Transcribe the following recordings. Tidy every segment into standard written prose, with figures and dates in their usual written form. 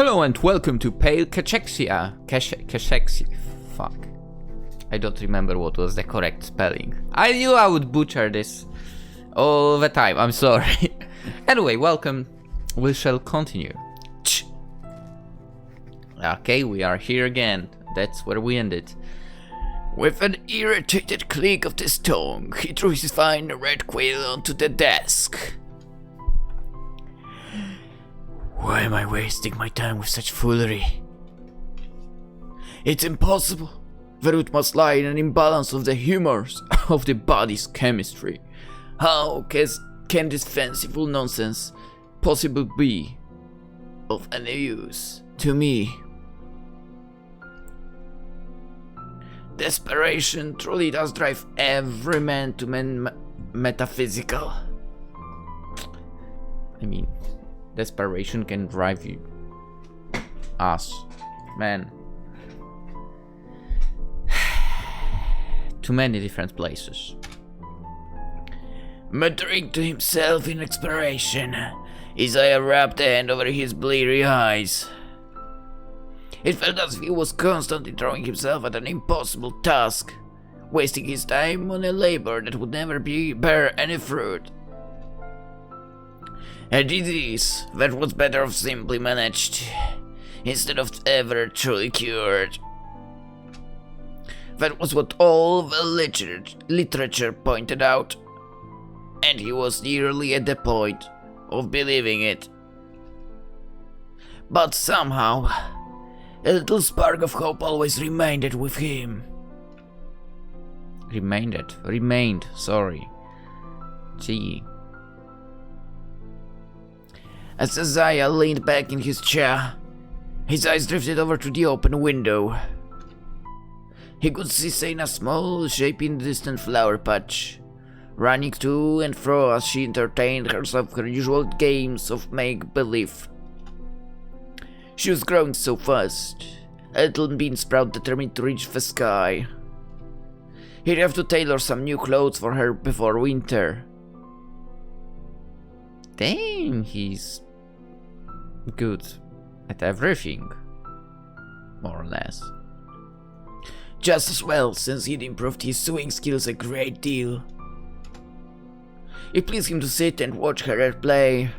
Hello and welcome to Pale Cachexia. Cachexia. Fuck. I don't remember what was the correct spelling. I knew I would butcher this all the time. I'm sorry. Anyway, welcome. We shall continue. Okay, we are here again. That's where we ended. With an irritated click of his tongue, he threw his fine red quill onto the desk. Why am I wasting my time with such foolery? It's impossible. The root must lie in an imbalance of the humors of the body's chemistry. How can this fanciful nonsense possibly be of any use to me? Desperation truly does drive every man to metaphysical. I mean, desperation can drive you. Us. Man. To many different places. Muttering to himself in expiration, Isaiah wrapped a hand over his bleary eyes. It felt as if he was constantly throwing himself at an impossible task, wasting his time on a labor that would never bear any fruit. A disease that was better off simply managed, instead of ever truly cured. That was what all the literature pointed out, and he was nearly at the point of believing it. But somehow, a little spark of hope always remained with him. Remained, sorry. Gee. As Isaiah leaned back in his chair, his eyes drifted over to the open window. He could see Seina's small shape in the distant flower patch, running to and fro as she entertained herself with her usual games of make-believe. She was growing so fast, a little bean sprout determined to reach the sky. He'd have to tailor some new clothes for her before winter. Damn, he's good at everything, more or less. Just as well, since he'd improved his sewing skills a great deal. It pleased him to sit and watch her at play.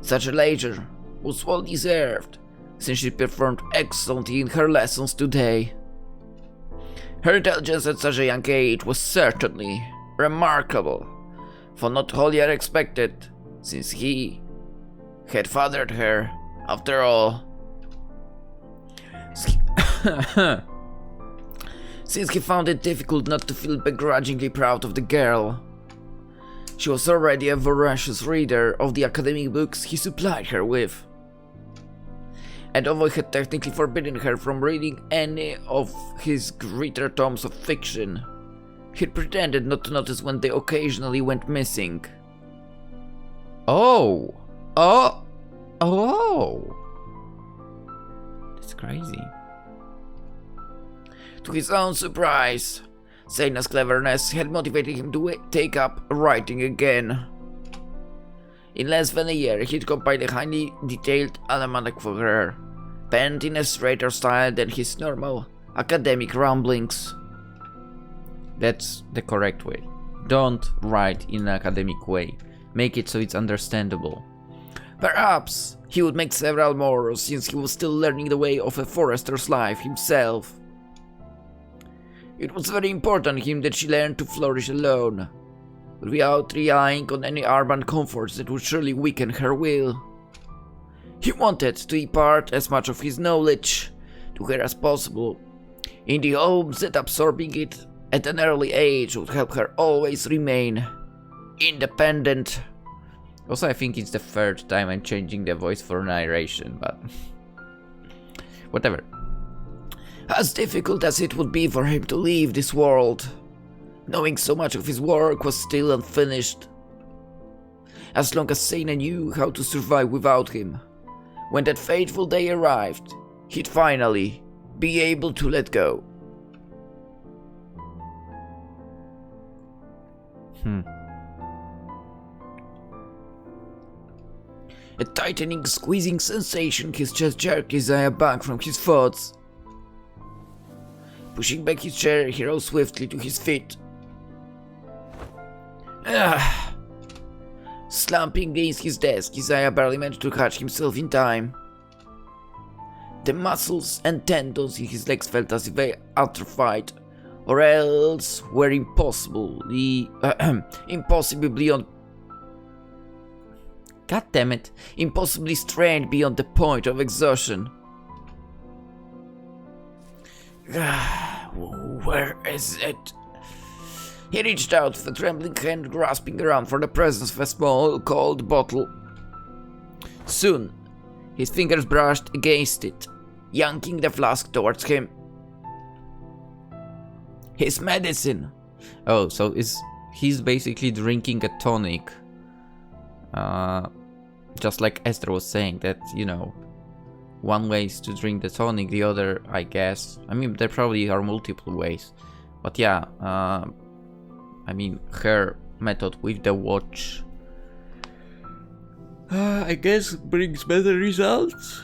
Such a leisure was well deserved, since she performed excellently in her lessons today. Her intelligence at such a young age was certainly remarkable, for not wholly unexpected, since he had fathered her, after all. Since he found it difficult not to feel begrudgingly proud of the girl. She was already a voracious reader of the academic books he supplied her with. And although he had technically forbidden her from reading any of his greater tomes of fiction, he pretended not to notice when they occasionally went missing. Oh! That's crazy. To his own surprise, Seina's cleverness had motivated him to take up writing again. In less than a year, he'd compiled a highly detailed almanac for her, penned in a straighter style than his normal academic ramblings. That's the correct way. Don't write in an academic way. Make it so it's understandable. Perhaps he would make several more, since he was still learning the way of a forester's life himself. It was very important to him that she learn to flourish alone, without relying on any urban comforts that would surely weaken her will. He wanted to impart as much of his knowledge to her as possible, in the hopes that absorbing it at an early age would help her always remain independent. Also, I think it's the third time I'm changing the voice for narration, but whatever. As difficult as it would be for him to leave this world, knowing so much of his work was still unfinished. As long as Seina knew how to survive without him, when that fateful day arrived, he'd finally be able to let go. A tightening, squeezing sensation, his chest jerked Isaiah back from his thoughts. Pushing back his chair, he rose swiftly to his feet. Slumping against his desk, Isaiah barely managed to catch himself in time. The muscles and tendons in his legs felt as if they atrophied, or else were impossibly beyond... God damn it, impossibly strained beyond the point of exhaustion. Where is it? He reached out with a trembling hand, grasping around for the presence of a small, cold bottle. Soon, his fingers brushed against it, yanking the flask towards him. His medicine! Oh, so he's basically drinking a tonic. Just like Esther was saying, that, you know, one way is to drink the tonic, the other, I guess. I mean, there probably are multiple ways. But yeah, I mean, her method with the watch, I guess, brings better results?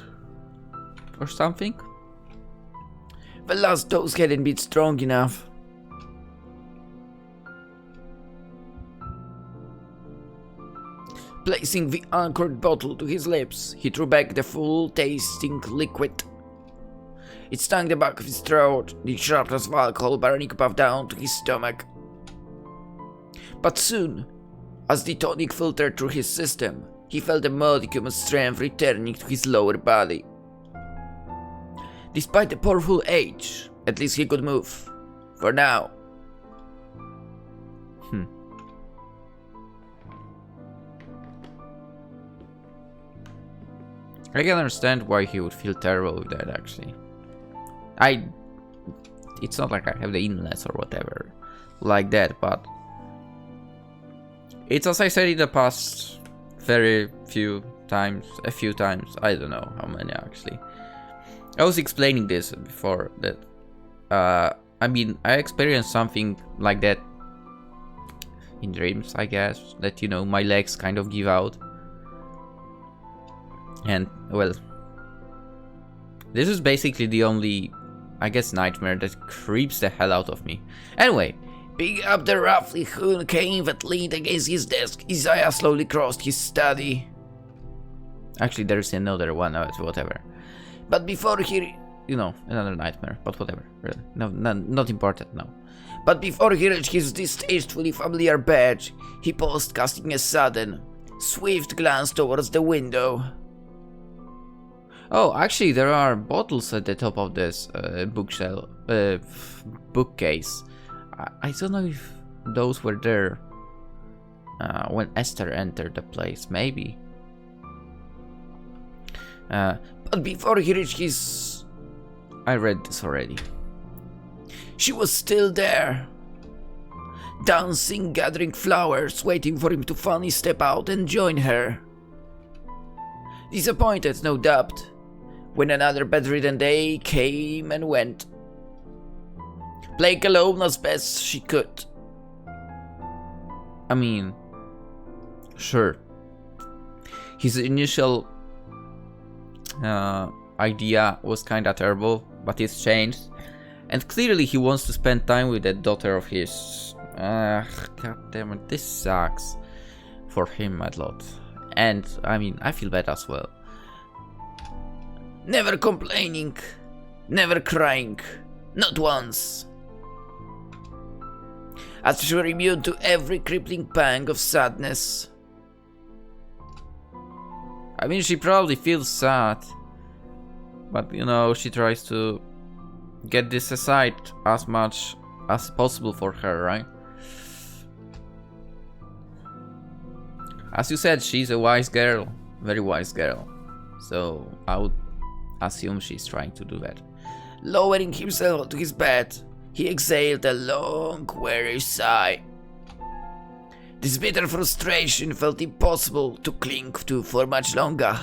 Or something? The last dose hadn't been strong enough. Placing the uncorked bottle to his lips, he threw back the full-tasting liquid. It stung the back of his throat, the sharpness of alcohol burning above down to his stomach. But soon, as the tonic filtered through his system, he felt a modicum of strength returning to his lower body. Despite the powerful age, at least he could move. For now. I can understand why he would feel terrible with that, actually. It's not like I have the illness or whatever like that, but it's, as I said in the past, a few times, I don't know how many actually. I was explaining this before, that I mean, I experienced something like that in dreams, I guess, that, you know, my legs kind of give out. And, well, this is basically the only, I guess, nightmare that creeps the hell out of me. Anyway, picking up the roughly hewn cane that leaned against his desk, Isaiah slowly crossed his study. Actually, there's another one, whatever. But before he... You know, another nightmare, but whatever, really. No, not important, no. But before he reached his distastefully familiar bed, he paused, casting a sudden, swift glance towards the window. Oh, actually, there are bottles at the top of this bookcase. I don't know if those were there when Esther entered the place. Maybe. But before he reached his... I read this already. She was still there. Dancing, gathering flowers, waiting for him to finally step out and join her. Disappointed, no doubt, when another bedridden day came and went. Playing alone as best she could. I mean, sure. His initial idea was kinda terrible, but it's changed. And clearly he wants to spend time with that daughter of his. God damn it, this sucks for him a lot. And, I mean, I feel bad as well. Never complaining, never crying, not once. As she were immune to every crippling pang of sadness. I mean, she probably feels sad, but, you know, she tries to get this aside as much as possible for her, right? As you said, she's a wise girl, very wise girl, so I would assume she's trying to do that. Lowering himself to his bed, he exhaled a long, weary sigh. This bitter frustration felt impossible to cling to for much longer.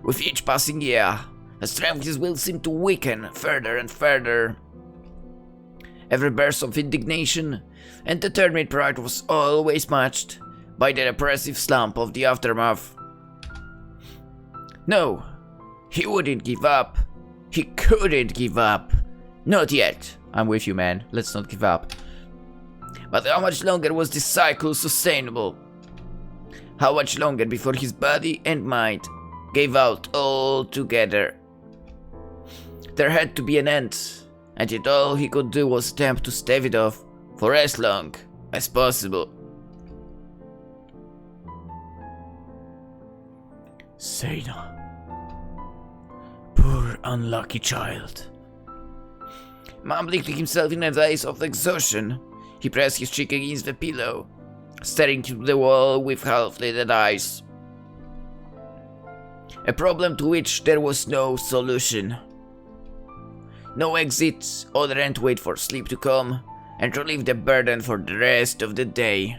With each passing year, the strength of his will seemed to weaken further and further. Every burst of indignation and determined pride was always matched by the depressive slump of the aftermath. No, he wouldn't give up. He couldn't give up. Not yet. I'm with you, man. Let's not give up. But how much longer was this cycle sustainable? How much longer before his body and mind gave out altogether? There had to be an end, and yet all he could do was attempt to stave it off for as long as possible. Seina. Poor unlucky child. Mumbling to himself in a daze of exhaustion, he pressed his cheek against the pillow, staring to the wall with half-lidded eyes. A problem to which there was no solution. No exit other than to wait for sleep to come and relieve the burden for the rest of the day.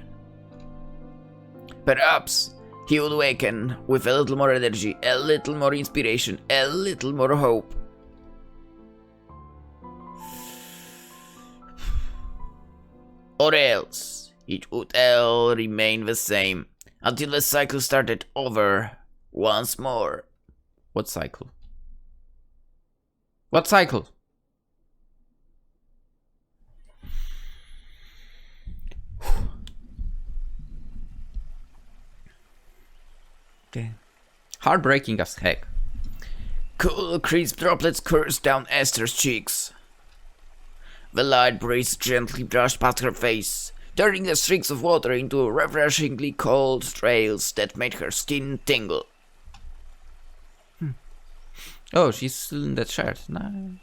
Perhaps he would awaken with a little more energy, a little more inspiration, a little more hope. Or else it would all remain the same until the cycle started over once more. What cycle? What cycle? Okay. Heartbreaking as heck. Cool, crisp droplets coursed down Esther's cheeks. The light breeze gently brushed past her face, turning the streaks of water into refreshingly cold trails that made her skin tingle. Oh, she's still in that shirt. Nice.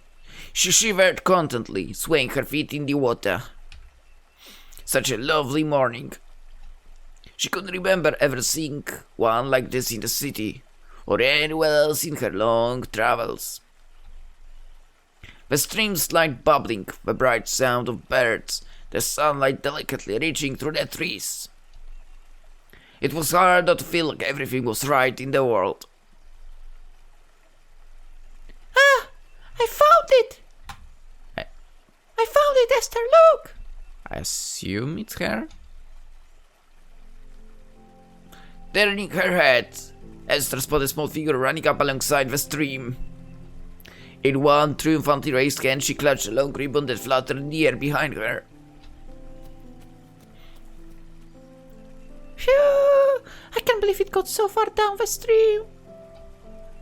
She shivered contently, swaying her feet in the water. Such a lovely morning. She couldn't remember ever seeing one like this in the city, or anywhere else in her long travels. The stream's light bubbling, the bright sound of birds, the sunlight delicately reaching through the trees. It was hard not to feel like everything was right in the world. Ah! I found it! I found it, Esther, look! I assume it's her? Turning her head, Esther spotted a small figure running up alongside the stream. In one triumphantly raised hand, she clutched a long ribbon that fluttered in the air behind her. Phew! I can't believe it got so far down the stream.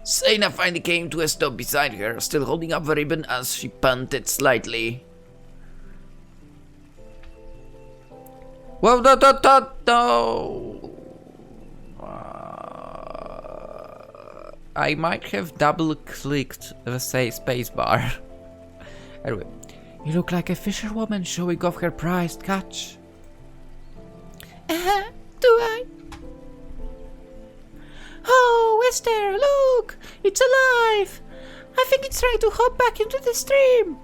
Seina finally came to a stop beside her, still holding up the ribbon as she panted slightly. Whoa, no! I might have double-clicked the spacebar. Anyway, you look like a fisherwoman showing off her prized catch. Do I? Oh, Esther, look! It's alive! I think it's trying to hop back into the stream.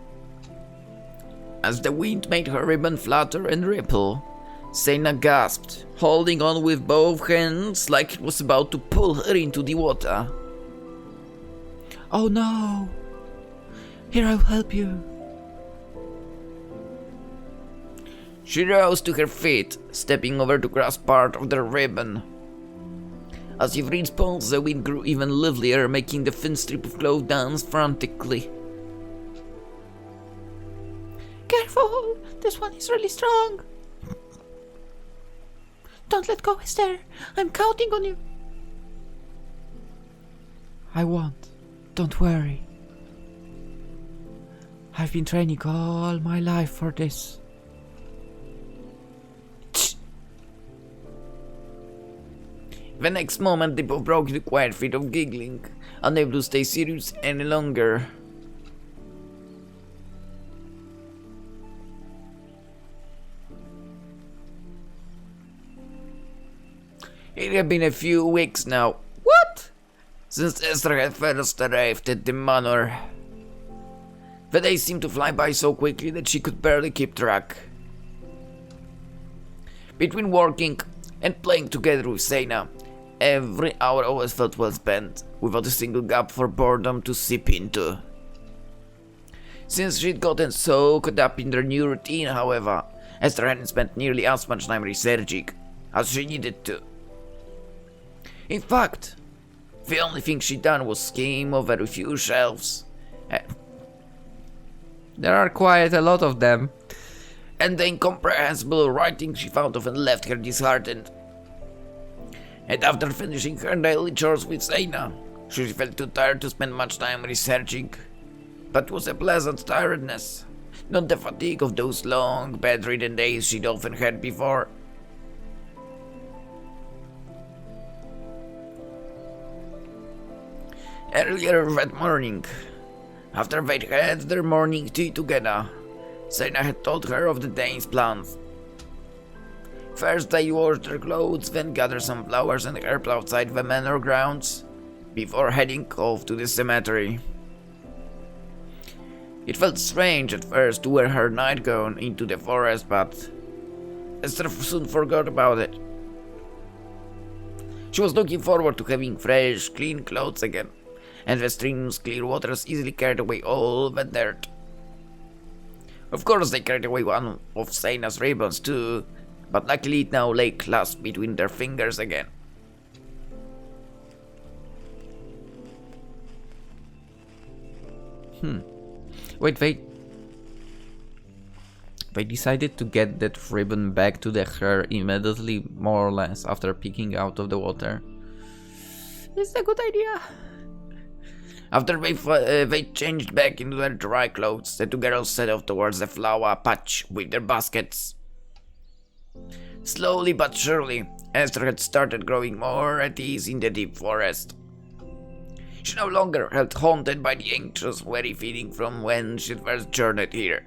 As the wind made her ribbon flutter and ripple, Seina gasped, holding on with both hands like it was about to pull her into the water. Oh no! Here, I'll help you. She rose to her feet, stepping over to grasp part of the ribbon. As if in response, the wind grew even livelier, making the thin strip of cloth dance frantically. Careful! This one is really strong. Don't let go, Esther. I'm counting on you. I won't. Don't worry. I've been training all my life for this. Tch. The next moment, they both broke into a quiet fit of giggling, unable to stay serious any longer. It had been a few weeks now. What? Since Esther had first arrived at the Manor. The days seemed to fly by so quickly that she could barely keep track. Between working and playing together with Seina, every hour always felt well spent, without a single gap for boredom to seep into. Since she'd gotten so caught up in their new routine, however, Esther hadn't spent nearly as much time researching as she needed to. In fact, The only thing she done was skim over a few shelves. There are quite a lot of them. And the incomprehensible writing she found often left her disheartened. And after finishing her daily chores with Seina, she felt too tired to spend much time researching. But it was a pleasant tiredness, not the fatigue of those long, bedridden days she'd often had before. Earlier that morning, after they'd had their morning tea together, Seina had told her of the day's plans. First they washed their clothes, then gathered some flowers and herbs outside the manor grounds, before heading off to the cemetery. It felt strange at first to wear her nightgown into the forest, but Esther soon forgot about it. She was looking forward to having fresh, clean clothes again, and the stream's clear waters easily carried away all the dirt. Of course they carried away one of Seina's ribbons too, but luckily it now lay clasped between their fingers again. Wait. They decided to get that ribbon back to the hair immediately, more or less, after peeking out of the water. It's a good idea. After they changed back into their dry clothes, the two girls set off towards the flower patch with their baskets. Slowly but surely, Esther had started growing more at ease in the deep forest. She no longer felt haunted by the anxious, weary feeling from when she first journeyed here,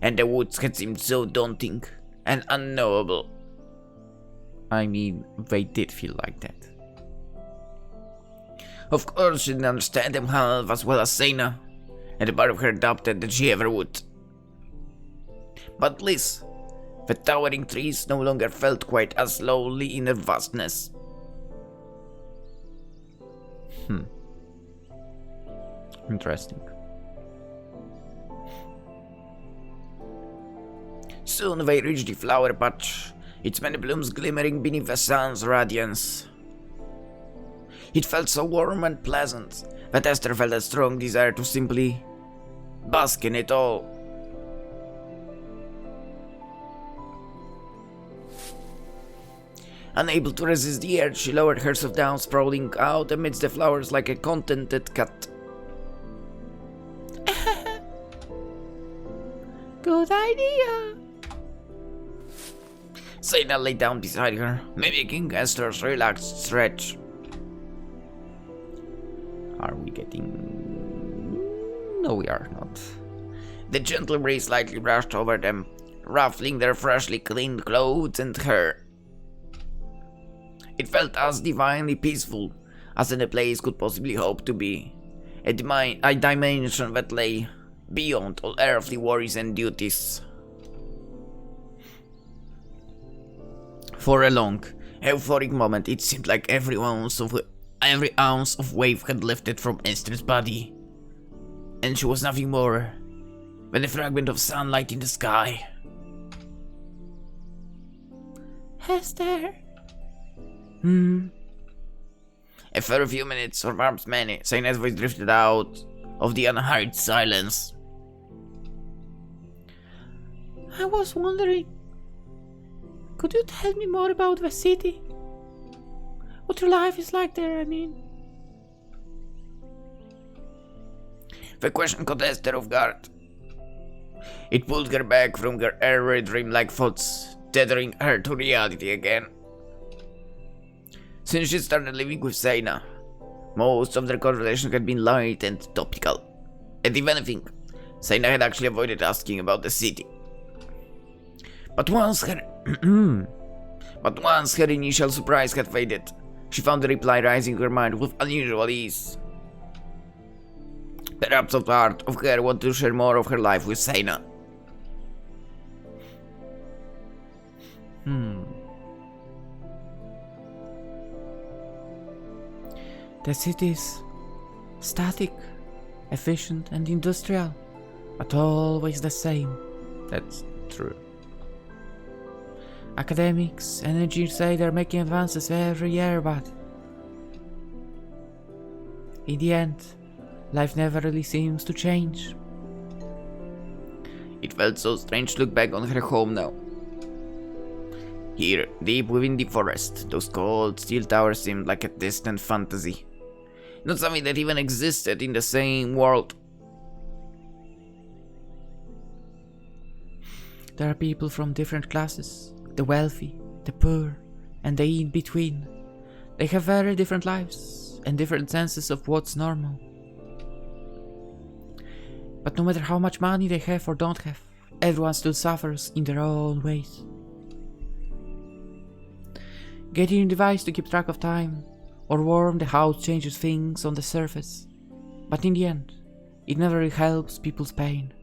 and the woods had seemed so daunting and unknowable. I mean, they did feel like that. Of course, she didn't understand them half as well as Seina, and a part of her doubted that she ever would. But at least, the towering trees no longer felt quite as lonely in their vastness. Interesting. Soon they reached the flower patch, its many blooms glimmering beneath the sun's radiance. It felt so warm and pleasant that Esther felt a strong desire to simply bask in it all. Unable to resist the urge, she lowered herself down, sprawling out amidst the flowers like a contented cat. Good idea. Seina lay down beside her, mimicking Esther's relaxed stretch. Are we getting... No, we are not. The gentle breeze slightly brushed over them, ruffling their freshly cleaned clothes and hair. It felt as divinely peaceful as any place could possibly hope to be, a dimension that lay beyond all earthly worries and duties. For a long, euphoric moment, it seemed like every ounce of wave had lifted from Esther's body, and she was nothing more than a fragment of sunlight in the sky. Esther. After a few minutes, or perhaps many, Seina's voice drifted out of the unhurried silence. I was wondering, could you tell me more about the city? What your life is like there, I mean. The question caught Esther off guard. It pulled her back from her early dreamlike thoughts, tethering her to reality again. Since she started living with Seina, most of their conversation had been light and topical, and if anything, Seina had actually avoided asking about the city. But once her initial surprise had faded, she found the reply rising in her mind with unusual ease. Perhaps a part of her wanted to share more of her life with Seina. The city's static, efficient and industrial, but always the same. That's true. Academics and engineers say they're making advances every year, but In the end, life never really seems to change. It felt so strange to look back on her home now. Here, deep within the forest, those cold steel towers seemed like a distant fantasy. Not something that even existed in the same world. There are people from different classes, the wealthy, the poor, and the in-between. They have very different lives and different senses of what's normal. But no matter how much money they have or don't have, everyone still suffers in their own ways. Getting a device to keep track of time or warm the house changes things on the surface, but in the end, it never really helps people's pain.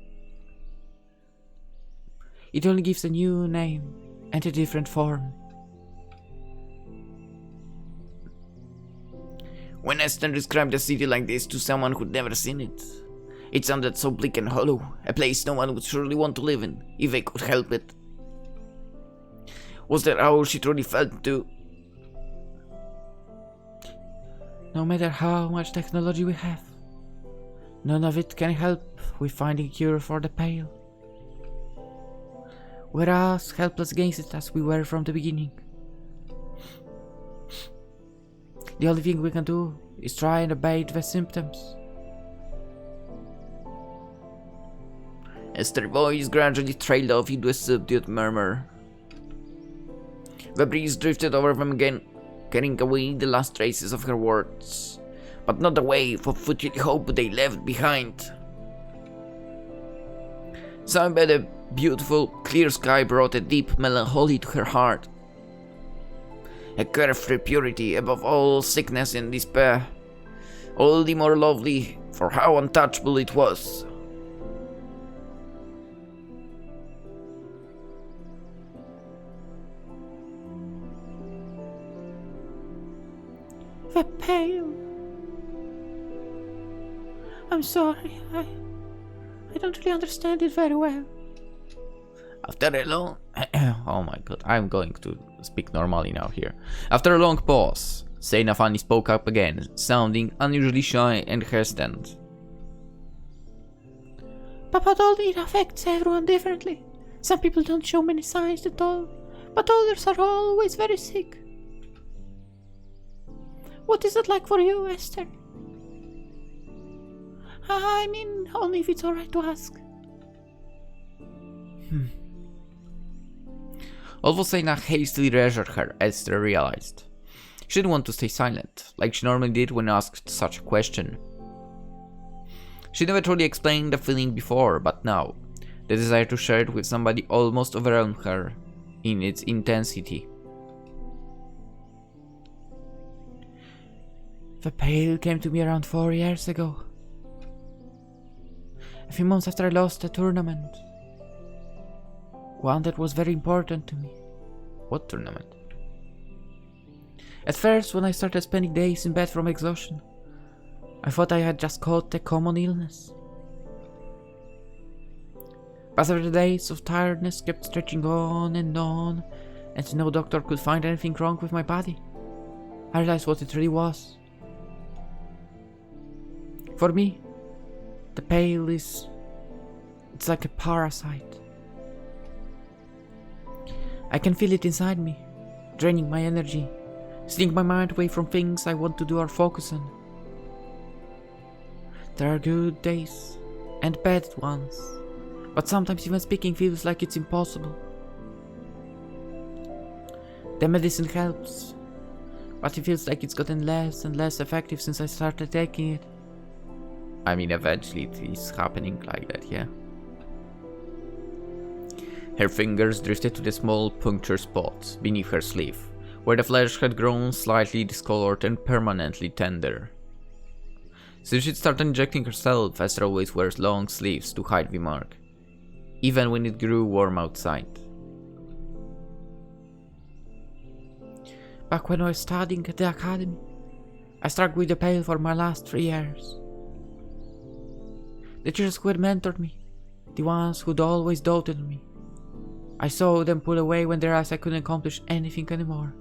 It only gives a new name and a different form. When Esther described a city like this to someone who'd never seen it, it sounded so bleak and hollow, a place no one would surely want to live in, if they could help it. Was that how she truly felt too? No matter how much technology we have, none of it can help with finding a cure for the Pale. We're as helpless against it as we were from the beginning. The only thing we can do is try and abate the symptoms. Esther's voice gradually trailed off into a subdued murmur. The breeze drifted over them again, carrying away the last traces of her words, but not away for futile hope they left behind. Something by the beautiful, clear sky brought a deep melancholy to her heart. A carefree purity above all sickness and despair, all the more lovely for how untouchable it was. The Pale. I'm sorry, I don't really understand it very well. After a long... Oh my god, I'm going to speak normally now here. After a long pause, Seina finally spoke up again, sounding unusually shy and hesitant. Papa told me it affects everyone differently. Some people don't show many signs at all, but others are always very sick. What is it like for you, Esther? I mean, only if it's alright to ask. Although Seina hastily reassured her, Esther realized. She didn't want to stay silent, like she normally did when asked such a question. She never truly explained the feeling before, but now, the desire to share it with somebody almost overwhelmed her in its intensity. The Pale came to me around 4 years ago. A few months after I lost a tournament. One that was very important to me. What tournament? At first, when I started spending days in bed from exhaustion, I thought I had just caught a common illness. But after the days of tiredness kept stretching on, and no doctor could find anything wrong with my body, I realized what it really was. For me, the Pale it's like a parasite. I can feel it inside me, draining my energy, stealing my mind away from things I want to do or focus on. There are good days and bad ones, but sometimes even speaking feels like it's impossible. The medicine helps, but it feels like it's gotten less and less effective since I started taking it. I mean, eventually it is happening like that, yeah. Her fingers drifted to the small puncture spot beneath her sleeve, where the flesh had grown slightly discolored and permanently tender. Since she'd started injecting herself, Esther always wears long sleeves to hide the mark, even when it grew warm outside. Back when I was studying at the academy, I struggled with the Pale for my last 3 years. The teachers who had mentored me, the ones who'd always doubted me, I saw them pull away when they realized I couldn't accomplish anything anymore.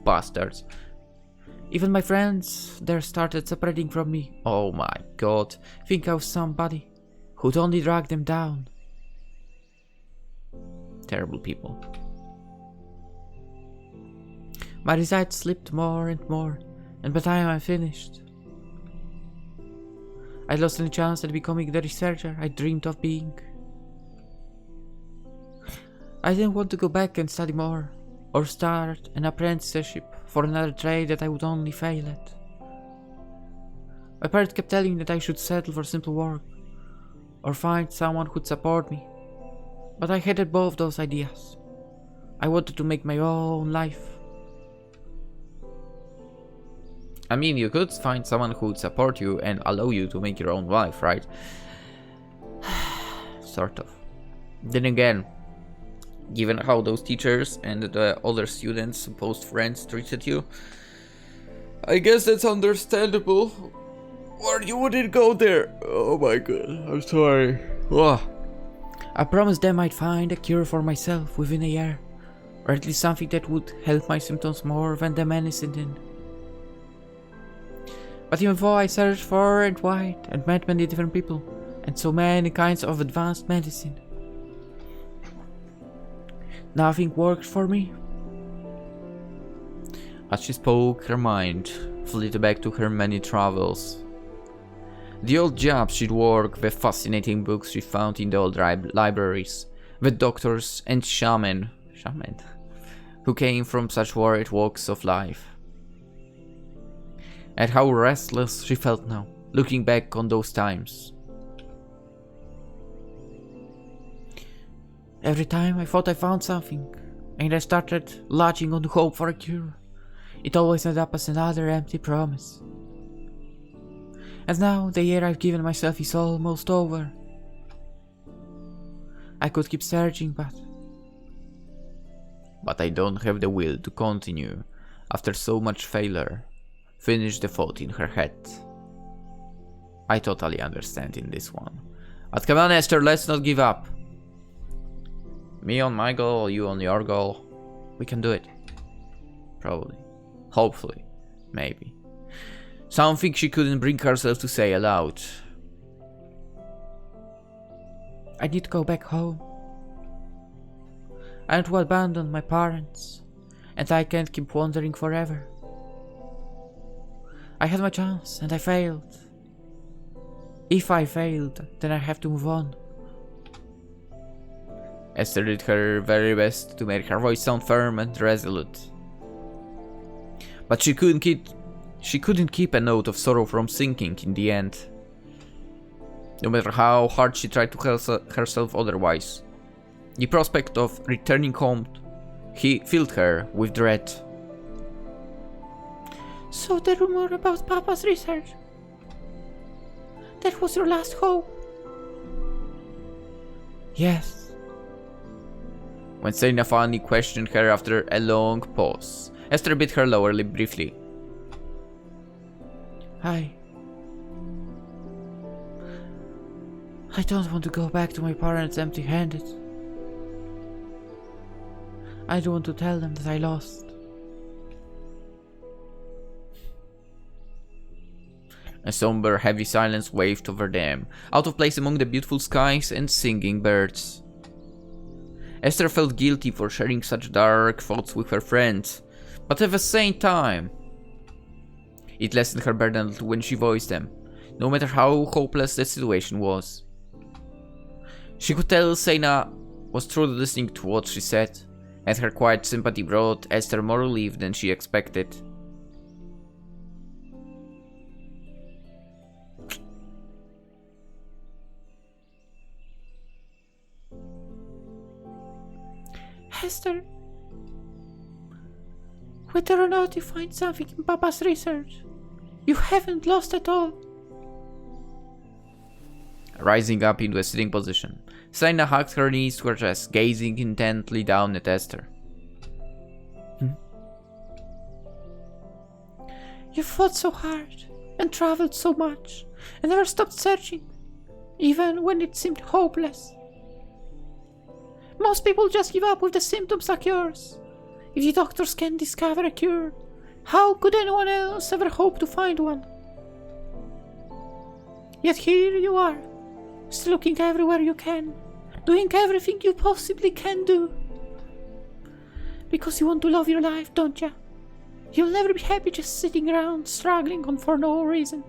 Bastards. Even my friends there started separating from me. Oh my god. Think I was somebody who'd only drag them down. Terrible people. My results slipped more and more, and by the time I finished, I lost any chance at becoming the researcher I dreamed of being. I didn't want to go back and study more, or start an apprenticeship for another trade that I would only fail at. My parents kept telling me that I should settle for simple work, or find someone who'd support me, but I hated both those ideas. I wanted to make my own life. I mean, you could find someone who would support you and allow you to make your own life, right? Sort of. Then again, given how those teachers and the other students, supposed friends, treated you, I guess that's understandable. Or you wouldn't go there. Oh my god, I'm sorry. Ugh. I promised them I'd find a cure for myself within a year, or at least something that would help my symptoms more than the medicine did. But even though I searched far and wide and met many different people and so many kinds of advanced medicine, nothing worked for me. As she spoke, her mind flew back to her many travels. The old jobs she'd worked, the fascinating books she found in the old libraries, the doctors and shaman who came from such varied walks of life. And how restless she felt now, looking back on those times. Every time I thought I found something, and I started latching on to hope for a cure, it always ended up as another empty promise. And now the year I've given myself is almost over. I could keep searching, but I don't have the will to continue after so much failure. Finished the thought in her head. I totally understand in this one. But come on, Esther, let's not give up. Me on my goal, you on your goal. We can do it. Probably. Hopefully. Maybe. Something she couldn't bring herself to say aloud. I need to go back home. I want to abandon my parents, and I can't keep wandering forever. I had my chance, and I failed. If I failed, then I have to move on. Esther did her very best to make her voice sound firm and resolute. But she couldn't keep a note of sorrow from sinking in the end. No matter how hard she tried to help herself otherwise. The prospect of returning home filled her with dread. So the rumor about Papa's research, that was your last hope? Yes. When Seina finally questioned her after a long pause, Esther bit her lower lip briefly. I don't want to go back to my parents empty-handed. I don't want to tell them that I lost. A somber, heavy silence waved over them, out of place among the beautiful skies and singing birds. Esther felt guilty for sharing such dark thoughts with her friends, but at the same time, it lessened her burden when she voiced them, no matter how hopeless the situation was. She could tell Seina was truly listening to what she said, and her quiet sympathy brought Esther more relief than she expected. Esther, whether or not you find something in Papa's research, you haven't lost at all. Rising up into a sitting position, Seina hugged her knees to her chest, gazing intently down at Esther. You fought so hard, and traveled so much, and never stopped searching, even when it seemed hopeless. Most people just give up with the symptoms like yours. If the doctors can discover a cure, How could anyone else ever hope to find one? Yet here you are, still looking everywhere you can, doing everything you possibly can do. Because you want to love your life, don't ya? You'll never be happy just sitting around, struggling on for no reason.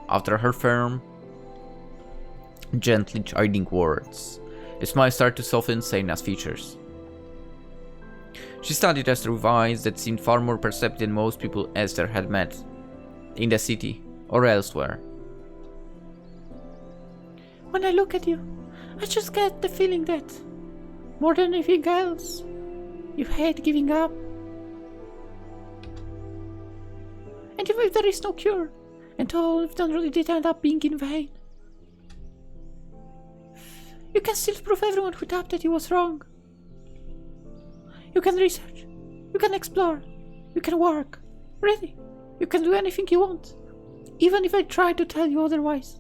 After her firm, gently chiding words, a smile started to soften Seina's features. She studied Esther with eyes that seemed far more perceptive than most people Esther had met, in the city or elsewhere. When I look at you, I just get the feeling that, more than anything else, you hate giving up. And even if there is no cure, and all you've done really did end up being in vain, you can still prove everyone who doubted you was wrong. You can research, you can explore, you can work. Really, you can do anything you want, even if I try to tell you otherwise.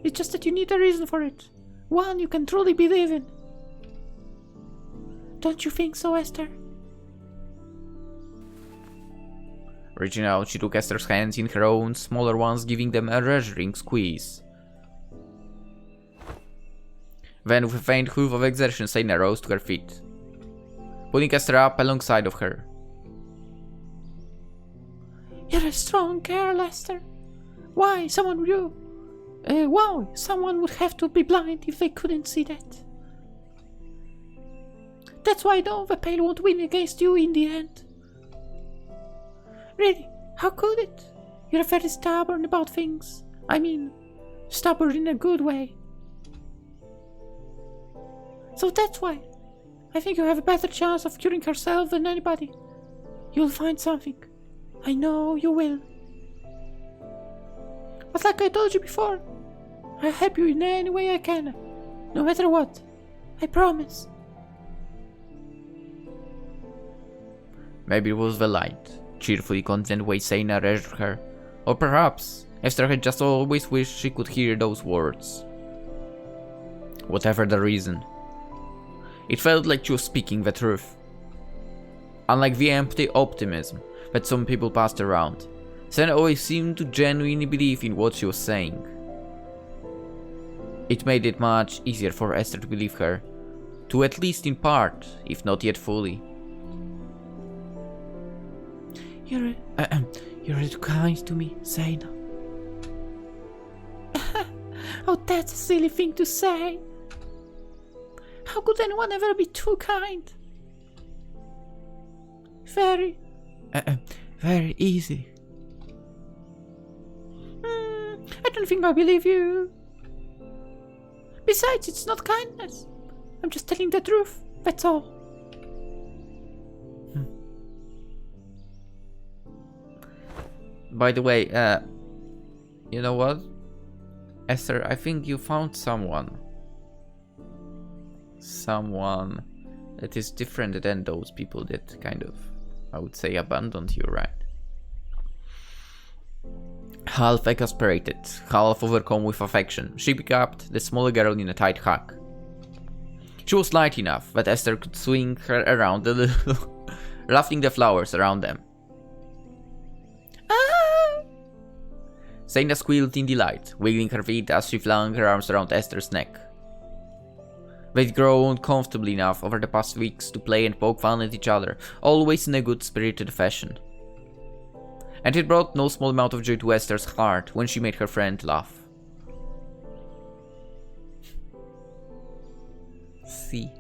It's just that you need a reason for it, one you can truly believe in. Don't you think so, Esther? Reaching out, she took Esther's hands in her own, smaller ones, giving them a reassuring squeeze. Then, with a faint hoof of exertion, Seina rose to her feet, pulling Esther up alongside of her. You're a strong girl, Esther. Why someone would have to be blind if they couldn't see that. That's why I know the Pale won't win against you in the end. Really, how could it? You're very stubborn about things. I mean, stubborn in a good way. So that's why I think you have a better chance of curing herself than anybody. You'll find something. I know you will. But like I told you before, I'll help you in any way I can, no matter what. I promise. Maybe it was the light, cheerfully content way Seina reassured her, or perhaps Esther had just always wished she could hear those words. Whatever the reason, it felt like she was speaking the truth. Unlike the empty optimism that some people passed around, Seina always seemed to genuinely believe in what she was saying. It made it much easier for Esther to believe her, to at least in part, if not yet fully. You're too kind to me, Seina. Oh, that's a silly thing to say. How could anyone ever be too kind? Very easy. I don't think I believe you. Besides, it's not kindness. I'm just telling the truth, that's all. By the way, you know what? Esther, I think you found someone. Someone that is different than those people that kind of, I would say, abandoned you, right? Half exasperated, half overcome with affection, she picked up the small girl in a tight hug. She was light enough that Esther could swing her around a little, ruffling the flowers around them. Ah! Seina squealed in delight, wiggling her feet as she flung her arms around Esther's neck. They'd grown comfortably enough over the past weeks to play and poke fun at each other, always in a good-spirited fashion. And it brought no small amount of joy to Esther's heart when she made her friend laugh. See.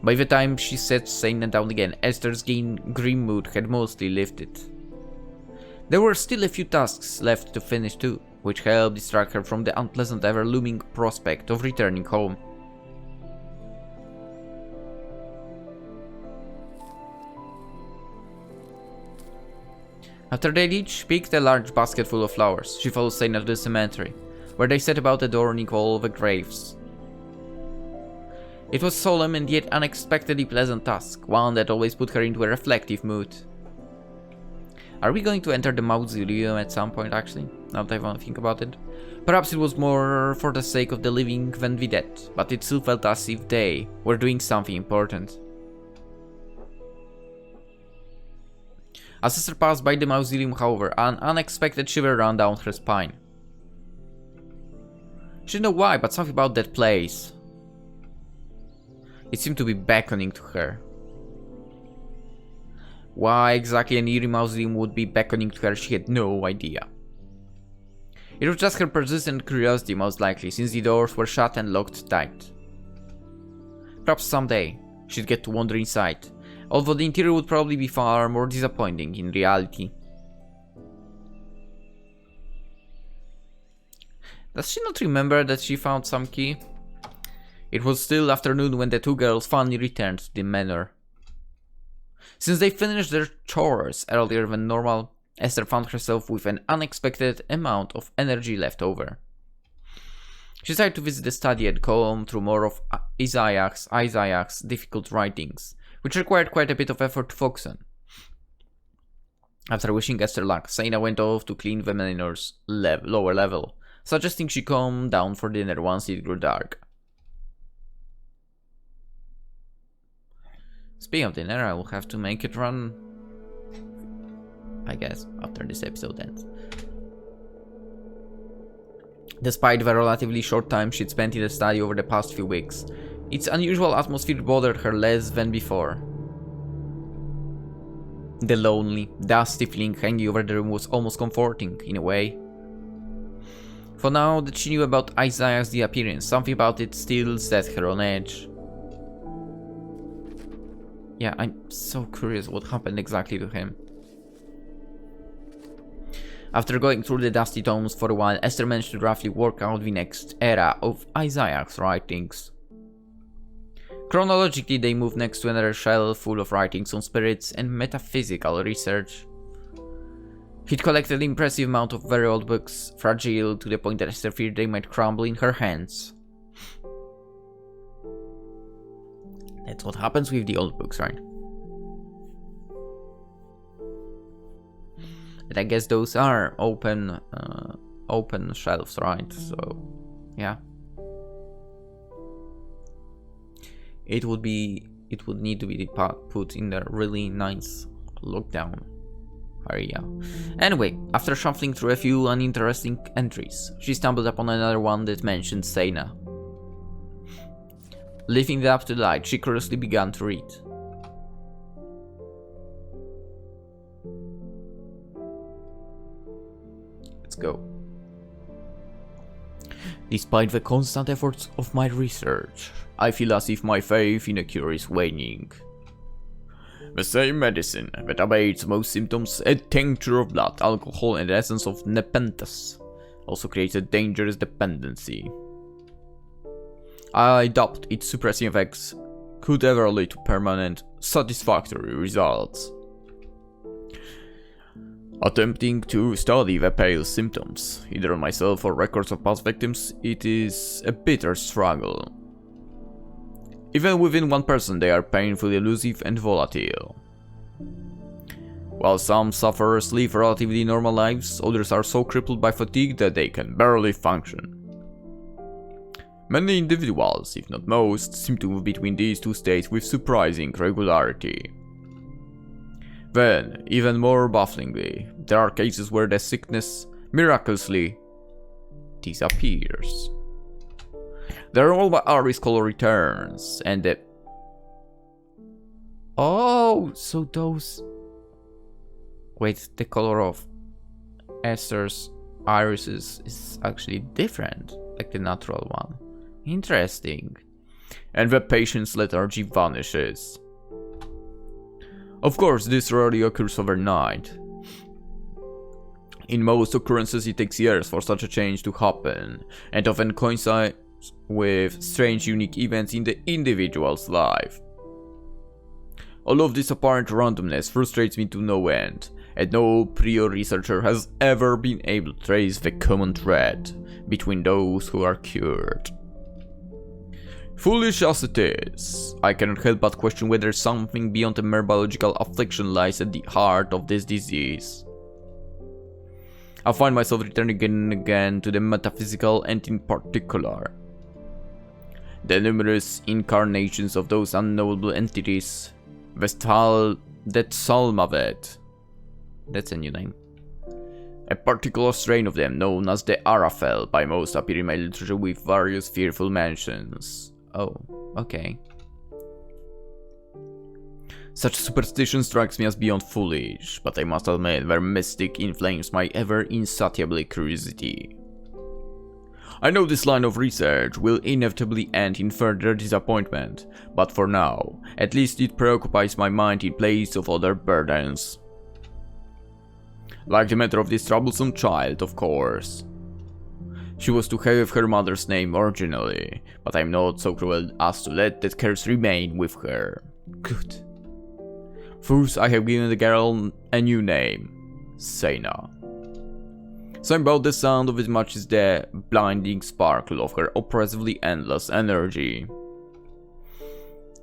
By the time she set Seina down again, Esther's grim mood had mostly lifted. There were still a few tasks left to finish too, which helped distract her from the unpleasant ever-looming prospect of returning home. After they'd each picked a large basket full of flowers, she followed Seina to the cemetery, where they set about adorning all the graves. It was a solemn and yet unexpectedly pleasant task, one that always put her into a reflective mood. Are we going to enter the mausoleum at some point, actually? Now that I want to think about it. Perhaps it was more for the sake of the living than the dead, but it still felt as if they were doing something important. As Esther passed by the mausoleum, however, an unexpected shiver ran down her spine. She didn't know why, but something about that place. It seemed to be beckoning to her. Why exactly an eerie mausoleum would be beckoning to her, she had no idea. It was just her persistent curiosity, most likely, since the doors were shut and locked tight. Perhaps someday she'd get to wander inside, although the interior would probably be far more disappointing in reality. Does she not remember that she found some key? It was still afternoon when the two girls finally returned to the manor. Since they finished their chores earlier than normal, Esther found herself with an unexpected amount of energy left over. She decided to visit the study and comb through more of Isaiah's difficult writings, which required quite a bit of effort to focus on. After wishing Esther luck, Seina went off to clean the manor's lower level, suggesting she come down for dinner once it grew dark. Speaking of dinner, I will have to make it run, I guess, after this episode ends. Despite the relatively short time she'd spent in the study over the past few weeks, its unusual atmosphere bothered her less than before. The lonely, dusty feeling hanging over the room was almost comforting, in a way. For now that she knew about Isaiah's disappearance, something about it still set her on edge. Yeah, I'm so curious what happened exactly to him. After going through the dusty tomes for a while, Esther managed to roughly work out the next era of Isaiah's writings. Chronologically, they move next to another shelf full of writings on spirits and metaphysical research. He'd collected an impressive amount of very old books, fragile to the point that Esther feared they might crumble in her hands. That's what happens with the old books, right? And I guess those are open shelves, right? So, yeah. It would need to be put in a really nice lockdown area. Anyway, after shuffling through a few uninteresting entries, she stumbled upon another one that mentioned Seina. Lifting it up to the light, she curiously began to read. Let's go. Despite the constant efforts of my research, I feel as if my faith in a cure is waning. The same medicine that abates most symptoms, a tincture of blood, alcohol, and the essence of Nepenthes, also creates a dangerous dependency. I doubt its suppressing effects could ever lead to permanent, satisfactory results. Attempting to study the pale symptoms, either on myself or records of past victims, it is a bitter struggle. Even within one person, they are painfully elusive and volatile. While some sufferers live relatively normal lives, others are so crippled by fatigue that they can barely function. Many individuals, if not most, seem to move between these two states with surprising regularity. Then, even more bafflingly, there are cases where the sickness miraculously disappears. The normal iris color returns, and the... Oh, so those... Wait, the color of Esther's irises is actually different, like the natural one. Interesting. And the patient's lethargy vanishes. Of course, this rarely occurs overnight. In most occurrences, it takes years for such a change to happen, and often coincides with strange, unique events in the individual's life. All of this apparent randomness frustrates me to no end, and no prior researcher has ever been able to trace the common thread between those who are cured. Foolish as it is, I cannot help but question whether something beyond a mere biological affliction lies at the heart of this disease. I find myself returning again and again to the metaphysical, and in particular the numerous incarnations of those unknowable entities. Vestal that Salmavet. That's a new name. A particular strain of them, known as the Arafel, by most appear in my literature with various fearful mentions. Oh, okay. Such superstition strikes me as beyond foolish, but I must admit their mystic inflames my ever insatiable curiosity. I know this line of research will inevitably end in further disappointment, but for now, at least it preoccupies my mind in place of other burdens. Like the matter of this troublesome child, of course. She was to have her mother's name originally, but I'm not so cruel as to let that curse remain with her. Good. First, I have given the girl a new name, Seina. Something about the sound of it matches the blinding sparkle of her oppressively endless energy.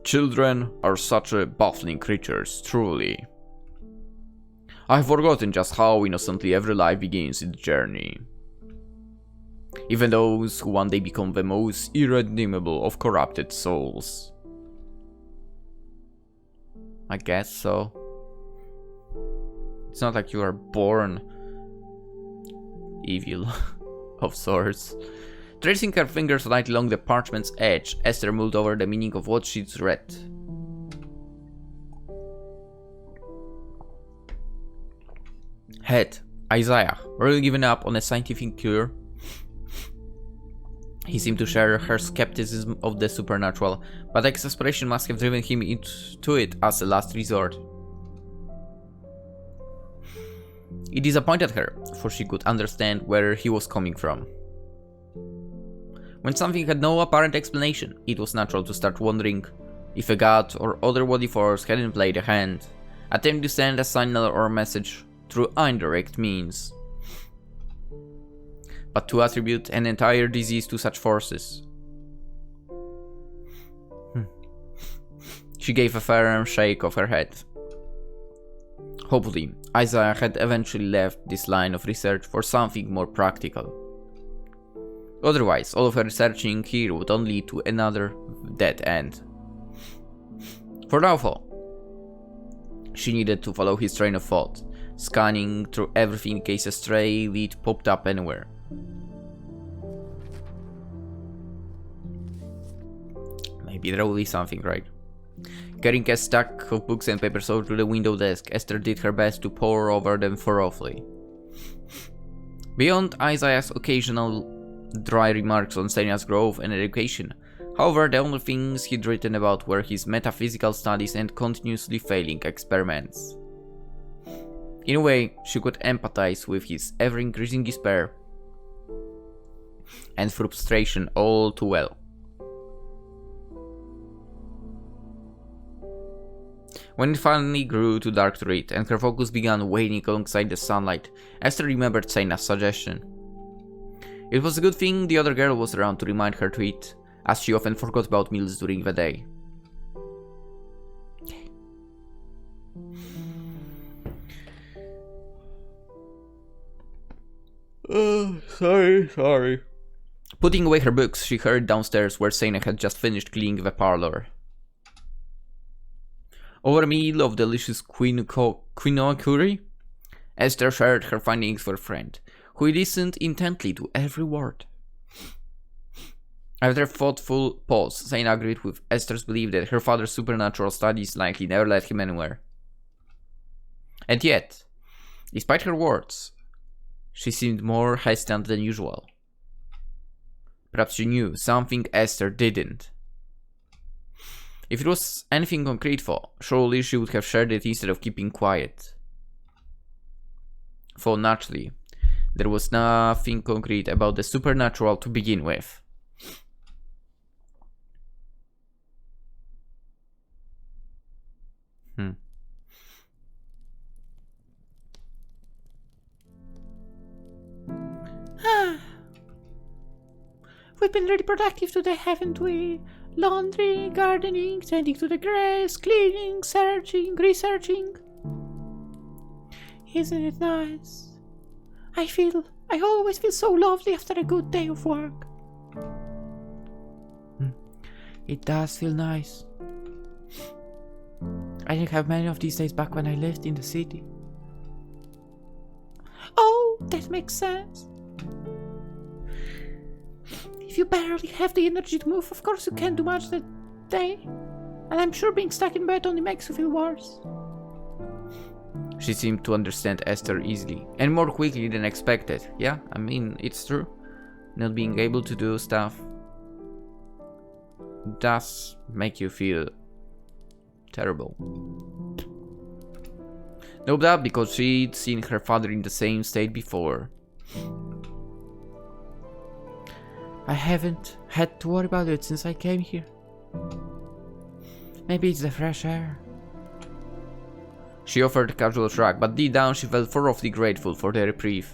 Children are such baffling creatures, truly. I have forgotten just how innocently every life begins its journey. Even those who one day become the most irredeemable of corrupted souls. I guess so. It's not like you are born evil, of sorts. Tracing her fingers lightly along the parchment's edge, Esther mulled over the meaning of what she'd read. Head, Isaiah, really given up on a scientific cure? He seemed to share her skepticism of the supernatural, but exasperation must have driven him into it as a last resort. It disappointed her, for she could understand where he was coming from. When something had no apparent explanation, it was natural to start wondering if a god or other body force hadn't played a hand, attempting to send a signal or message through indirect means. But to attribute an entire disease to such forces. She gave a firm shake of her head. Hopefully, Isaiah had eventually left this line of research for something more practical. Otherwise, all of her researching here would only lead to another dead end. For now, though, she needed to follow his train of thought, scanning through everything in case a stray lead popped up anywhere. Maybe there will be something, right? Carrying a stack of books and papers over to the window desk, Esther did her best to pore over them thoroughly. Beyond Isaiah's occasional dry remarks on Seina's growth and education, however, the only things he'd written about were his metaphysical studies and continuously failing experiments. In a way, she could empathize with his ever-increasing despair and frustration all too well. When it finally grew too dark to read, and her focus began waning alongside the sunlight, Esther remembered Seina's suggestion. It was a good thing the other girl was around to remind her to eat, as she often forgot about meals during the day. Sorry. Putting away her books, she hurried downstairs where Seina had just finished cleaning the parlor. Over a meal of delicious quinoa curry, Esther shared her findings with a friend, who listened intently to every word. After a thoughtful pause, Seina agreed with Esther's belief that her father's supernatural studies likely never led him anywhere. And yet, despite her words, she seemed more hesitant than usual. Perhaps she knew something Esther didn't. If it was anything concrete, though, surely she would have shared it instead of keeping quiet. For naturally, there was nothing concrete about the supernatural to begin with. We've been really productive today, haven't we? Laundry, gardening, tending to the grass, cleaning, searching, researching. Isn't it nice? I always feel so lovely after a good day of work. It does feel nice. I didn't have many of these days back when I lived in the city. Oh, that makes sense. If you barely have the energy to move, of course you can't do much that day. And I'm sure being stuck in bed only makes you feel worse. She seemed to understand Esther easily, and more quickly than expected. Yeah, I mean, it's true. Not being able to do stuff does make you feel terrible. No doubt because she'd seen her father in the same state before. I haven't had to worry about it since I came here. Maybe it's the fresh air. She offered a casual shrug, but deep down she felt thoroughly grateful for the reprieve.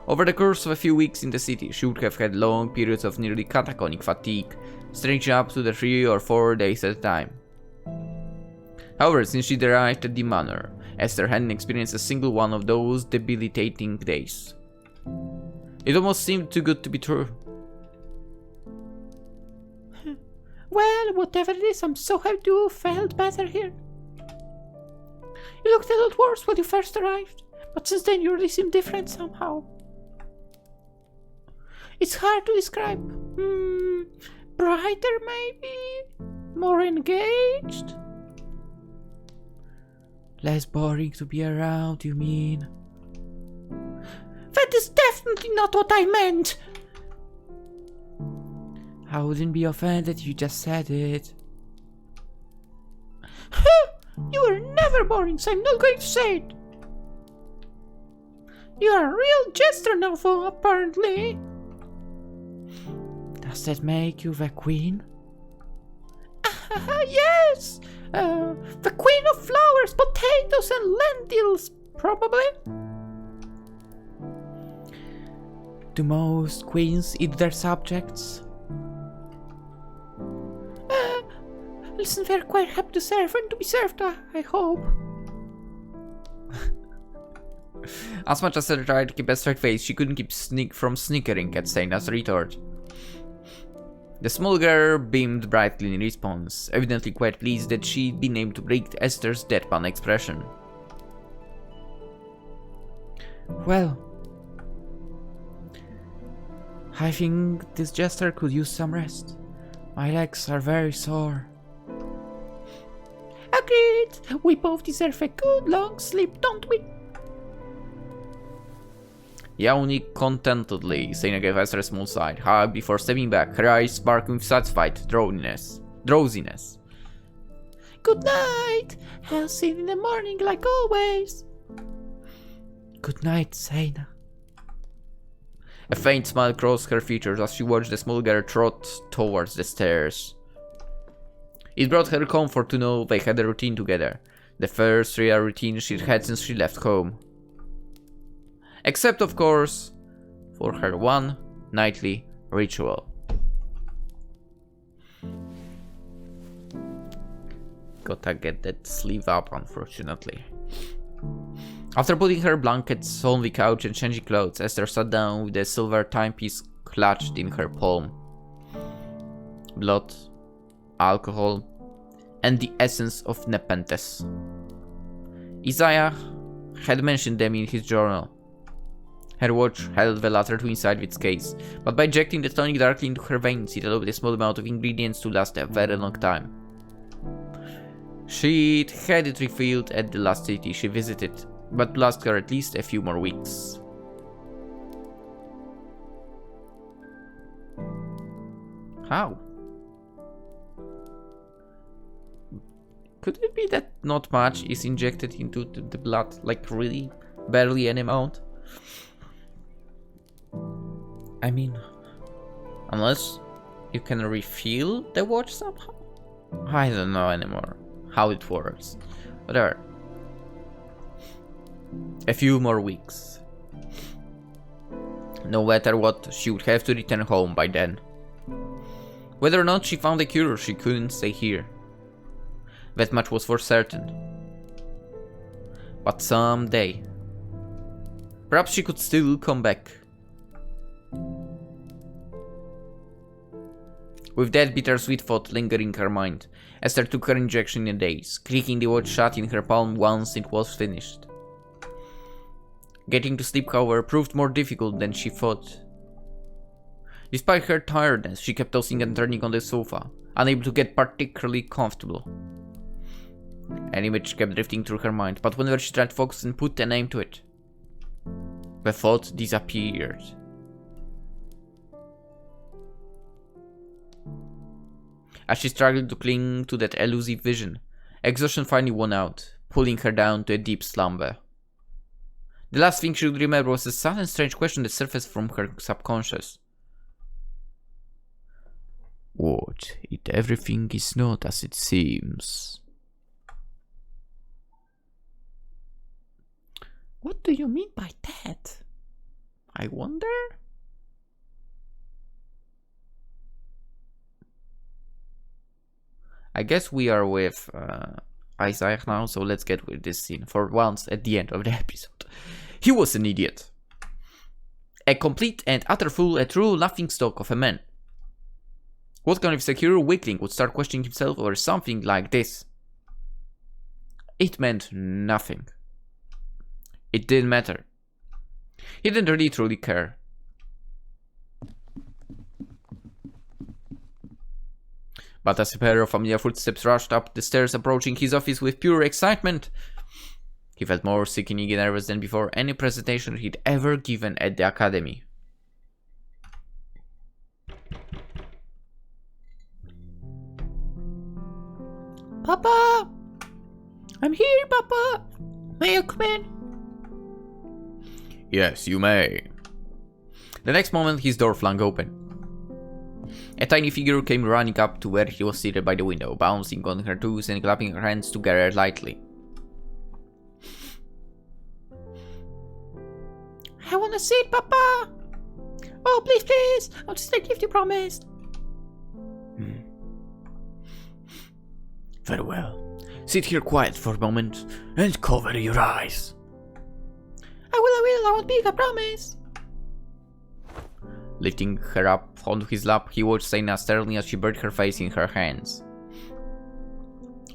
Over the course of a few weeks in the city, she would have had long periods of nearly catatonic fatigue, stretching up to the 3 or 4 days at a time. However, since she'd arrived at the Manor, Esther hadn't experienced a single one of those debilitating days. It almost seemed too good to be true. Well, whatever it is, I'm so happy you felt better here. You looked a lot worse when you first arrived, but since then you really seem different somehow. It's hard to describe. Brighter maybe? More engaged? Less boring to be around, you mean? That is definitely not what I meant! I wouldn't be offended if you just said it. You are never boring, so I'm not going to say it. You are a real jester now, apparently. Does that make you the queen? Yes! The queen of flowers, potatoes and lentils, probably. Do most queens eat their subjects? Listen, they're quite happy to serve and to be served, I hope. As much as she tried to keep a straight face, she couldn't keep from snickering at Seina's retort. The small girl beamed brightly in response, evidently quite pleased that she'd been able to break Esther's deadpan expression. Well, I think this jester could use some rest. My legs are very sore. Agreed! We both deserve a good long sleep, don't we? Yawning contentedly, Seina gave Esther a small sigh, hug before stepping back, her eyes sparkling with satisfied drowsiness. Good night! I'll see you in the morning like always. Good night, Seina. A faint smile crossed her features as she watched the small girl trot towards the stairs. It brought her comfort to know they had a routine together, the first real routine she'd had since she left home. Except, of course, for her one nightly ritual. Gotta get that sleeve up, unfortunately. After putting her blankets on the couch and changing clothes, Esther sat down with the silver timepiece clutched in her palm. Blood, alcohol, and the essence of Nepenthes. Isaiah had mentioned them in his journal. Her watch held the latter two inside its case, but by injecting the tonic directly into her veins, it allowed a small amount of ingredients to last a very long time. She'd had it refilled at the last city she visited, but to last her at least a few more weeks. How? Could it be that not much is injected into the blood, like really barely an amount? I mean, unless you can refill the watch somehow? I don't know anymore how it works. Whatever. A few more weeks. No matter what, she would have to return home by then. Whether or not she found a cure, she couldn't stay here. That much was for certain. But someday, Perhaps she could still come back. With that bittersweet thought lingering in her mind, Esther took her injection in a daze, clicking the watch shut in her palm once it was finished. Getting to sleep, however, proved more difficult than she thought. Despite her tiredness, she kept tossing and turning on the sofa, unable to get particularly comfortable. An image kept drifting through her mind, but whenever she tried to focus and put a name to it, the thought disappeared. As she struggled to cling to that elusive vision, exhaustion finally won out, pulling her down to a deep slumber. The last thing she would remember was a sudden strange question that surfaced from her subconscious. What if everything is not as it seems? What do you mean by that? I wonder? I guess we are with Isaiah now, so let's get with this scene for once at the end of the episode. He was an idiot. A complete and utter fool, a true laughingstock of a man. What kind of secure weakling would start questioning himself over something like this? It meant nothing. It didn't matter. He didn't really truly care. But as a pair of familiar footsteps rushed up the stairs approaching his office with pure excitement, he felt more sickeningly nervous than before any presentation he'd ever given at the academy. Papa! I'm here, Papa! May I come in? Yes, you may. The next moment, his door flung open. A tiny figure came running up to where he was seated by the window, bouncing on her toes and clapping her hands together lightly. I wanna sit, Papa! Oh, please, please! I'll just take gift you promised. Very well. Sit here quiet for a moment and cover your eyes. I won't peek, I promise. Lifting her up onto his lap, he watched Seina sternly as she buried her face in her hands.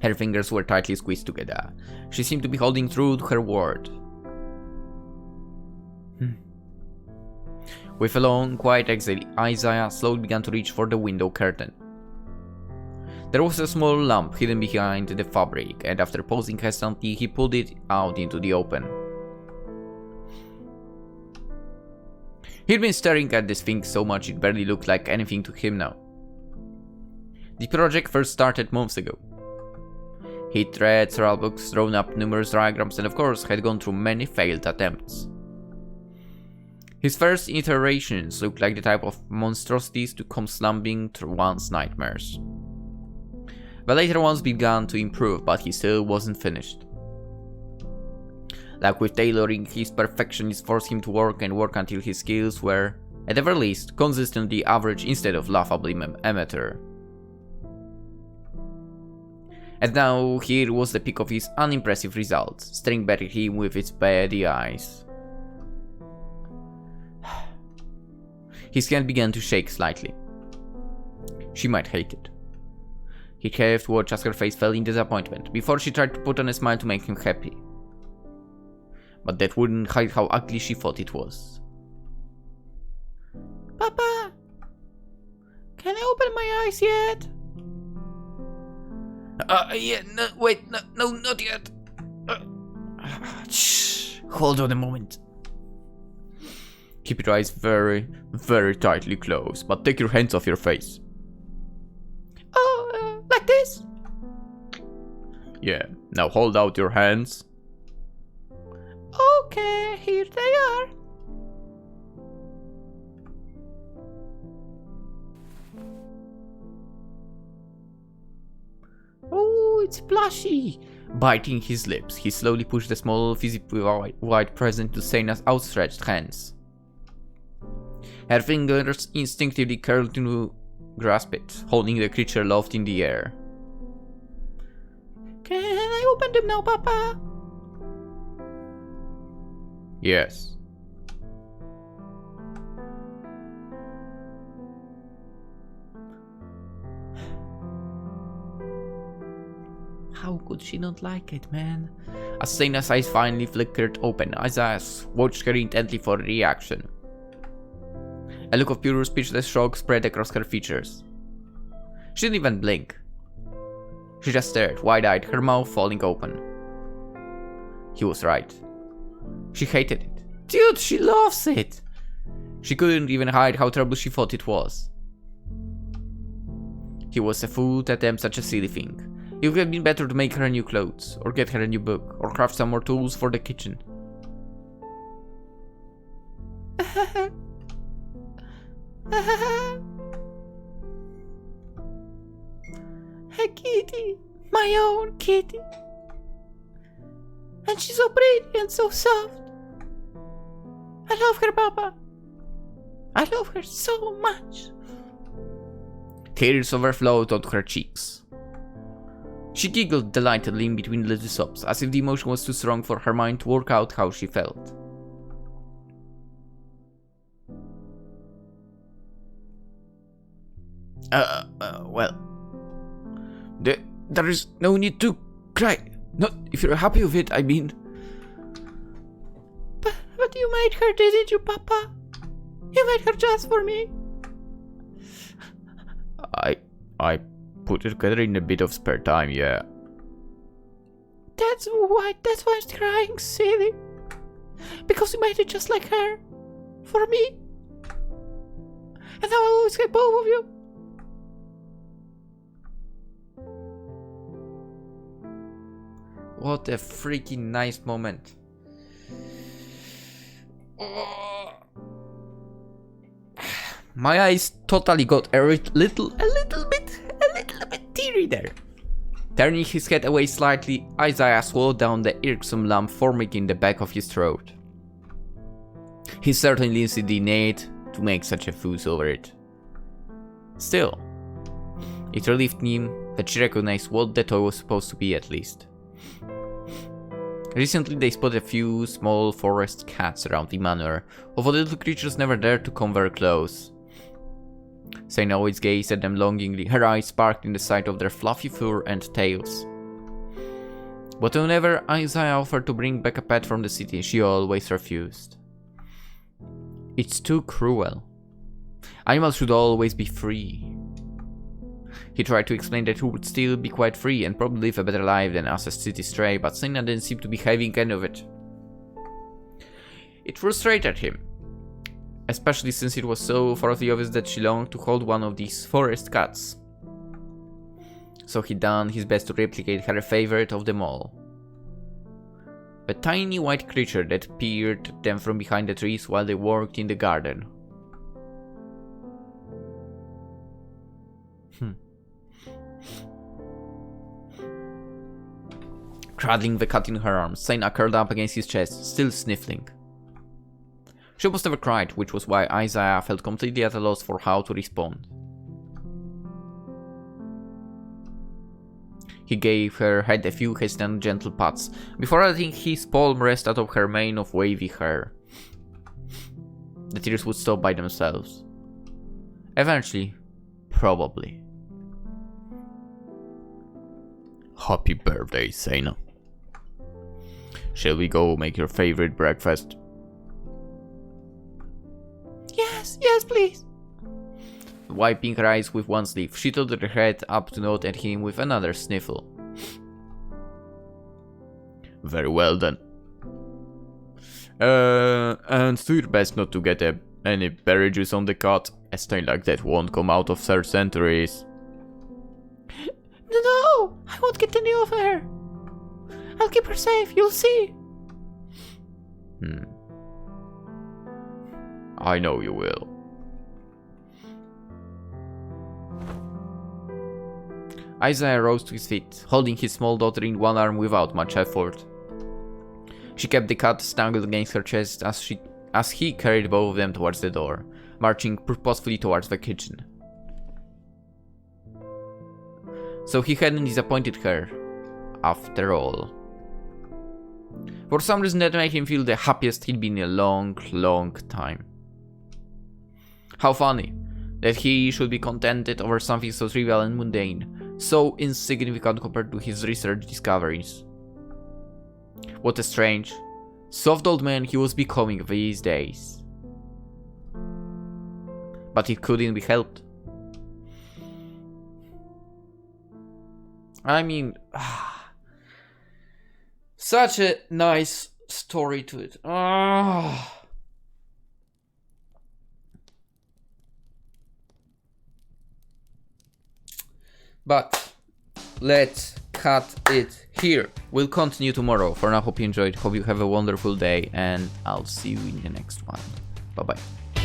Her fingers were tightly squeezed together. She seemed to be holding true to her word. With a long, quiet exhale, Isaiah slowly began to reach for the window curtain. There was a small lamp hidden behind the fabric, and after pausing hesitantly, he pulled it out into the open. He'd been staring at this thing so much it barely looked like anything to him now. The project first started months ago. He'd read several books, drawn up numerous diagrams, and of course had gone through many failed attempts. His first iterations looked like the type of monstrosities to come slumbering through one's nightmares. The later ones began to improve, but he still wasn't finished. Like with tailoring, his perfectionist forced him to work and work until his skills were, at the very least, consistently average instead of laughably amateur. And now, here was the peak of his unimpressive results, staring back at him with its beady eyes. His hand began to shake slightly. She might hate it. He have to watch as her face fell in disappointment, before she tried to put on a smile to make him happy. But that wouldn't hide how ugly she thought it was. Papa! Can I open my eyes yet? Yeah, no, wait, no, not yet. Shh, hold on a moment. Keep your eyes very, very tightly closed, but take your hands off your face. Oh, like this? Yeah, now hold out your hands. Okay, here they are. Oh, it's plushy. Biting his lips, he slowly pushed the small, visibly white present to Seina's outstretched hands. Her fingers instinctively curled to grasp it, holding the creature aloft in the air. Can I open them now, Papa? Yes. How could she not like it, man? As Seina's eyes finally flickered open, Isaiah watched her intently for a reaction. A look of pure speechless shock spread across her features. She didn't even blink. She just stared, wide-eyed, her mouth falling open. He was right. She hated it. Dude, she loves it! She couldn't even hide how terrible she thought it was. He was a fool to attempt such a silly thing. It would have been better to make her new clothes, or get her a new book, or craft some more tools for the kitchen. A kitty, my own kitty. And she's so pretty and so soft. I love her, Papa. I love her so much. Tears overflowed onto her cheeks. She giggled delightedly in between little sobs, as if the emotion was too strong for her mind to work out how she felt. Well, there is no need to cry. Not if you're happy with it, I mean. But you made her, didn't you, Papa? You made her just for me. I put it together in a bit of spare time, yeah. That's why I'm crying, silly. Because you made it just like her. For me. And now I'll always get both of you. What a freaking nice moment. My eyes totally got a little bit teary there. Turning his head away slightly, Isaiah swallowed down the irksome lump forming in the back of his throat. He certainly is innate to make such a fuss over it. Still, it relieved him that she recognized what the toy was supposed to be at least. Recently they spotted a few small forest cats around the manor, although the little creatures never dared to come very close. Seina always gazed at them longingly, her eyes sparked in the sight of their fluffy fur and tails. But whenever Isaiah offered to bring back a pet from the city, she always refused. It's too cruel. Animals should always be free. He tried to explain that he would still be quite free and probably live a better life than as a city stray, but Seina didn't seem to be having any of it. It frustrated him, especially since it was so thoroughly obvious that she longed to hold one of these forest cats. So he done his best to replicate her favorite of them all. A tiny white creature that peered at them from behind the trees while they worked in the garden. Cradling the cat in her arms, Seina curled up against his chest, still sniffling. She almost never cried, which was why Isaiah felt completely at a loss for how to respond. He gave her head a few hesitant gentle pats, before letting his palm rest atop her mane of wavy hair. The tears would stop by themselves. Eventually, probably. Happy birthday, Seina. Shall we go make your favorite breakfast? Yes, please. Wiping her eyes with one sleeve, she tilted her head up to nod at him with another sniffle. Very well then. And do your best not to get any berry juice on the cat. A stain like that won't come out of 3rd centuries. No, I won't get any of her. I'll keep her safe, you'll see. I know you will. Isaiah rose to his feet, holding his small daughter in one arm without much effort. She kept the cat snuggled against her chest as he carried both of them towards the door, marching purposefully towards the kitchen. So he hadn't disappointed her, after all. For some reason that made him feel the happiest he'd been in a long time. How funny that he should be contented over something so trivial and mundane, so insignificant compared to his research discoveries. What a strange, soft old man he was becoming these days. But it couldn't be helped. I mean, such a nice story to it. But let's cut it here. We'll continue tomorrow. For now, hope you enjoyed. Hope you have a wonderful day, and I'll see you in the next one. Bye bye.